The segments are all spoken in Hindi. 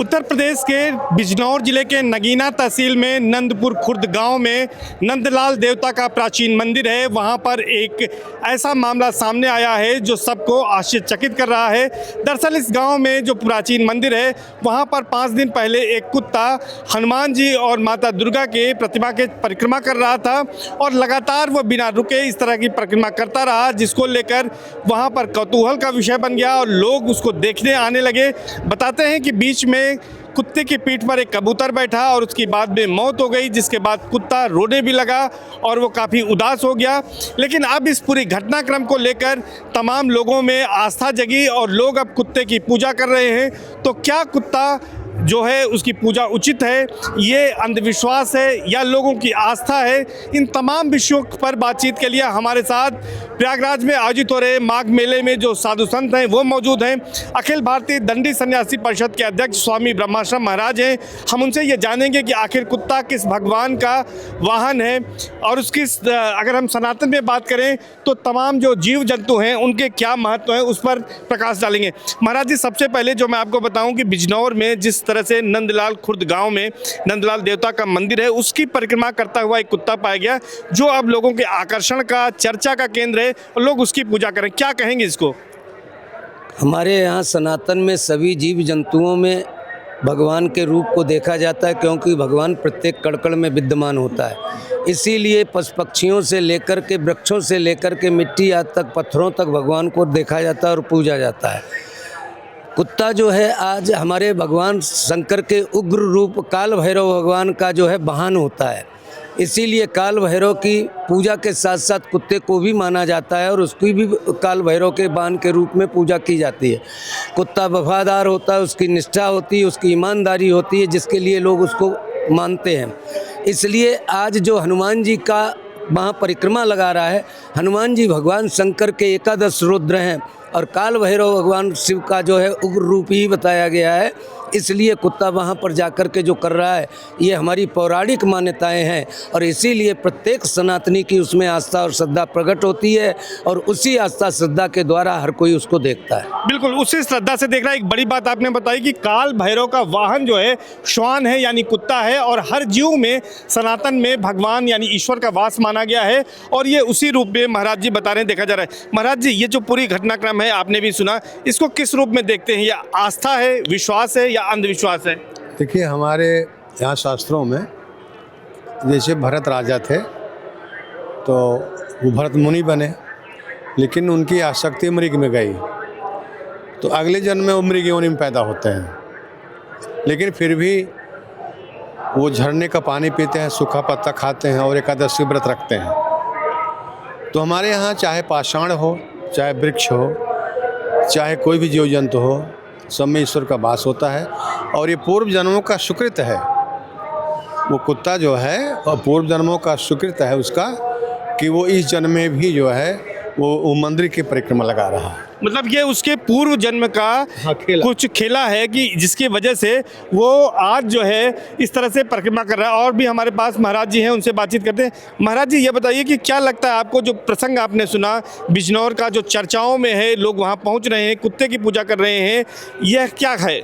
उत्तर प्रदेश के बिजनौर जिले के नगीना तहसील में नंदपुर खुर्द गांव में नंदलाल देवता का प्राचीन मंदिर है। वहां पर एक ऐसा मामला सामने आया है जो सबको आश्चर्यचकित कर रहा है। दरअसल इस गांव में जो प्राचीन मंदिर है वहां पर 5 दिन पहले एक कुत्ता हनुमान जी और माता दुर्गा के प्रतिमा के परिक्रमा कर रहा था और लगातार वो बिना रुके इस तरह की परिक्रमा करता रहा, जिसको लेकर वहां पर कौतूहल का विषय बन गया और लोग उसको देखने आने लगे। बताते हैं कि बीच में कुत्ते की पीठ पर एक कबूतर बैठा और उसकी बाद में मौत हो गई, जिसके बाद कुत्ता रोने भी लगा और वो काफ़ी उदास हो गया। लेकिन अब इस पूरी घटनाक्रम को लेकर तमाम लोगों में आस्था जगी और लोग अब कुत्ते की पूजा कर रहे हैं। तो क्या कुत्ता जो है उसकी पूजा उचित है, ये अंधविश्वास है या लोगों की आस्था है? इन तमाम विषयों पर बातचीत के लिए हमारे साथ प्रयागराज में आयोजित हो रहे माघ मेले में जो साधु संत हैं वो मौजूद हैं। अखिल भारतीय दंडी सन्यासी परिषद के अध्यक्ष स्वामी ब्रह्माश्रम महाराज हैं। हम उनसे ये जानेंगे कि आखिर कुत्ता किस भगवान का वाहन है और उसकी अगर हम सनातन में बात करें तो तमाम जो जीव जंतु हैं उनके क्या महत्व है उस पर प्रकाश डालेंगे। महाराज जी, सबसे पहले जो मैं आपको बताऊं कि बिजनौर में जिस तरह से नंदलाल खुर्द गांव में नंदलाल देवता का मंदिर है उसकी परिक्रमा करता हुआ एक कुत्ता पाया गया जो अब लोगों के आकर्षण का, चर्चा का केंद्र है और लोग उसकी पूजा करें। क्या कहेंगे इसको? हमारे यहाँ सनातन में सभी जीव जंतुओं में भगवान के रूप को देखा जाता है, क्योंकि भगवान प्रत्येक कण में विद्यमान होता है। इसीलिए पशु पक्षियों से लेकर के, वृक्षों से लेकर के, मिट्टी आज तक, पत्थरों तक भगवान को देखा जाता है और पूजा जाता है। कुत्ता जो है आज हमारे भगवान शंकर के उग्र रूप काल भैरव भगवान का जो है वाहन होता है। इसीलिए काल भैरव की पूजा के साथ साथ कुत्ते को भी माना जाता है और उसकी भी काल भैरव के वाहन के रूप में पूजा की जाती है। कुत्ता वफादार होता है, उसकी निष्ठा होती है, उसकी ईमानदारी होती है, जिसके लिए लोग उसको मानते हैं। इसलिए आज जो हनुमान जी का वहाँ परिक्रमा लगा रहा है, हनुमान जी भगवान शंकर के एकादश रुद्र हैं और काल भैरव भगवान शिव का जो है उग्र रूप ही बताया गया है। इसलिए कुत्ता वहाँ पर जाकर के जो कर रहा है ये हमारी पौराणिक मान्यताएं हैं और इसीलिए प्रत्येक सनातनी की उसमें आस्था और श्रद्धा प्रकट होती है और उसी आस्था श्रद्धा के द्वारा हर कोई उसको देखता है। बिल्कुल, उसी श्रद्धा से देख रहा है। एक बड़ी बात आपने बताई कि काल भैरव का वाहन जो है श्वान है यानी कुत्ता है और हर जीव में सनातन में भगवान यानी ईश्वर का वास माना गया है और ये उसी रूप में महाराज जी बता रहे हैं, देखा जा रहा है। महाराज जी, ये जो पूरी घटनाक्रम है आपने भी सुना, इसको किस रूप में देखते हैं? या आस्था है, विश्वास है या अंधविश्वास है? देखिए, हमारे यहाँ शास्त्रों में जैसे भरत राजा थे तो वो भरत मुनि बने, लेकिन उनकी आसक्ति मृग में गई तो अगले जन्म में वो मृग योनि में पैदा होते हैं। लेकिन फिर भी वो झरने का पानी पीते हैं, सूखा पत्ता खाते हैं और एकादशी व्रत रखते हैं। तो हमारे यहाँ चाहे पाषाण हो, चाहे वृक्ष हो, चाहे कोई भी जीव जंतु हो, सब में ईश्वर का वास होता है और ये पूर्व जन्मों का सुकृत है। वो कुत्ता जो है और पूर्व जन्मों का सुकृत है उसका कि वो इस जन्म में भी जो है वो मंदिर की परिक्रमा लगा रहा है। मतलब ये उसके पूर्व जन्म का कुछ खेला है कि जिसकी वजह से वो आज जो है इस तरह से परिक्रमा कर रहा है। और भी हमारे पास महाराज जी हैं, उनसे बातचीत करते हैं। महाराज जी, ये बताइए कि क्या लगता है आपको, जो प्रसंग आपने सुना बिजनौर का, जो चर्चाओं में है, लोग वहाँ पहुँच रहे हैं, कुत्ते की पूजा कर रहे हैं, यह क्या है?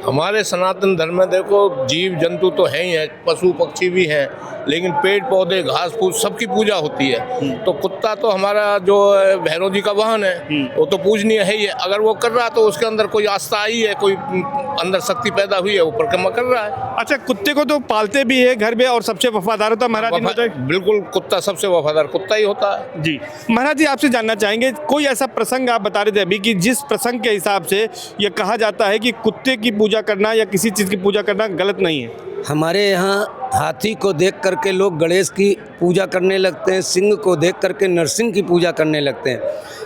हमारे सनातन धर्म में देखो, जीव जंतु तो हैं ही हैं, पशु पक्षी भी हैं, लेकिन पेड़ पौधे, घास फूस सबकी पूजा होती है। तो कुत्ता तो हमारा जो भैरव जी का वाहन है वो तो पूजनीय है ही है। अगर वो कर रहा तो उसके अंदर कोई आस्था आई है, कोई अंदर शक्ति पैदा हुई है, वो परिक्रमा कर रहा है। अच्छा, कुत्ते को तो पालते भी है घर में और सबसे वफादार होता है महाराज जी? बिल्कुल, कुत्ता सबसे वफादार कुत्ता ही होता है जी। महाराज जी, आपसे जानना चाहेंगे, कोई ऐसा प्रसंग आप बता रहे थे अभी कि जिस प्रसंग के हिसाब से ये कहा जाता है कि कुत्ते की पूजा करना या किसी चीज़ की पूजा करना गलत नहीं है? हमारे यहाँ हाथी को देख करके लोग गणेश की पूजा करने लगते हैं, सिंह को देख करके नरसिंह की पूजा करने लगते हैं।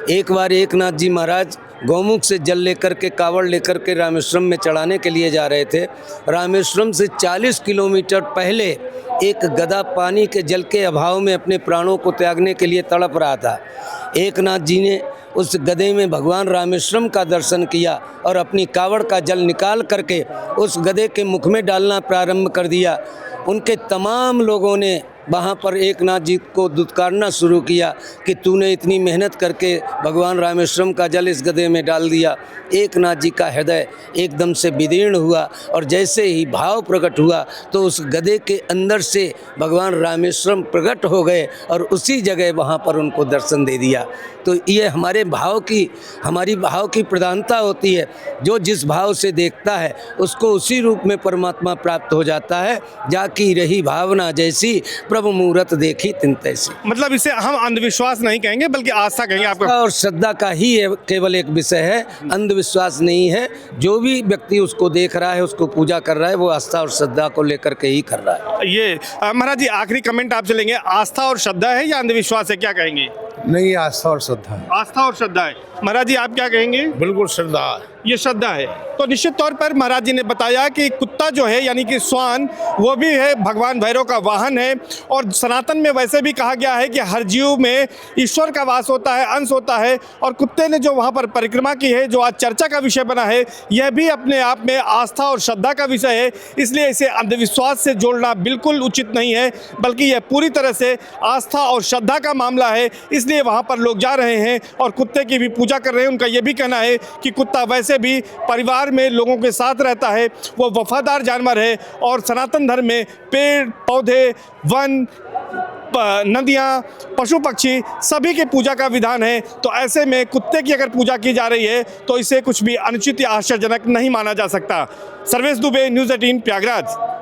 एक बार एकनाथ जी महाराज गौमुख से जल लेकर के, कावड़ लेकर के रामेश्वरम में चढ़ाने के लिए जा रहे थे। रामेश्वरम से 40 किलोमीटर पहले एक गधा पानी के जल के अभाव में अपने प्राणों को त्यागने के लिए तड़प रहा था। एकनाथ जी ने उस गधे में भगवान रामेश्वरम का दर्शन किया और अपनी कावड़ का जल निकाल करके उस गधे के मुख में डालना प्रारंभ कर दिया। उनके तमाम लोगों ने वहाँ पर एकनाथ जी को दुत्कारना शुरू किया कि तूने इतनी मेहनत करके भगवान रामेश्वरम का जल इस गधे में डाल दिया। एकनाथ जी का हृदय एकदम से विदीर्ण हुआ और जैसे ही भाव प्रकट हुआ तो उस गधे के अंदर से भगवान रामेश्वरम प्रकट हो गए और उसी जगह वहाँ पर उनको दर्शन दे दिया। तो ये हमारी भाव की प्रधानता होती है। जो जिस भाव से देखता है उसको उसी रूप में परमात्मा प्राप्त हो जाता है। जाकी रही भावना जैसी, प्रभु मूरत देखी तिन तैसी। मतलब इसे हम अंधविश्वास नहीं कहेंगे बल्कि आस्था कहेंगे आपको। और श्रद्धा का ही ये केवल एक विषय है, अंधविश्वास नहीं है। जो भी व्यक्ति उसको देख रहा है, उसको पूजा कर रहा है, वो आस्था और श्रद्धा को लेकर के ही कर रहा है। ये महाराज जी आखिरी कमेंट आपसे लेंगे, आस्था और श्रद्धा है या अंधविश्वास है, क्या कहेंगे? नहीं, आस्था और श्रद्धा है। आस्था और श्रद्धा है। महाराज जी आप क्या कहेंगे? बिल्कुल श्रद्धा है। ये श्रद्धा है। तो निश्चित तौर पर महाराज जी ने बताया कि कुत्ता जो है यानी कि श्वान, वो भी है भगवान भैरव का वाहन है। और सनातन में वैसे भी कहा गया है कि हर जीव में ईश्वर का वास होता है, अंश होता है। और कुत्ते ने जो वहाँ पर परिक्रमा की है, जो आज चर्चा का विषय बना है, यह भी अपने आप में आस्था और श्रद्धा का विषय है। इसलिए इसे अंधविश्वास से जोड़ना बिल्कुल उचित नहीं है, बल्कि यह पूरी तरह से आस्था और श्रद्धा का मामला है। इसलिए वहाँ पर लोग जा रहे हैं और कुत्ते की भी पूजा कर रहे हैं। उनका यह भी कहना है कि कुत्ता वैसे भी परिवार में लोगों के साथ रहता है, वो वफादार जानवर है। और सनातन धर्म में पेड़ पौधे, वन, नदियाँ, पशु पक्षी सभी की पूजा का विधान है। तो ऐसे में कुत्ते की अगर पूजा की जा रही है तो इसे कुछ भी अनुचित या आश्चर्यजनक नहीं माना जा सकता। सर्वेश दुबे, न्यूज़ 18 प्रयागराज।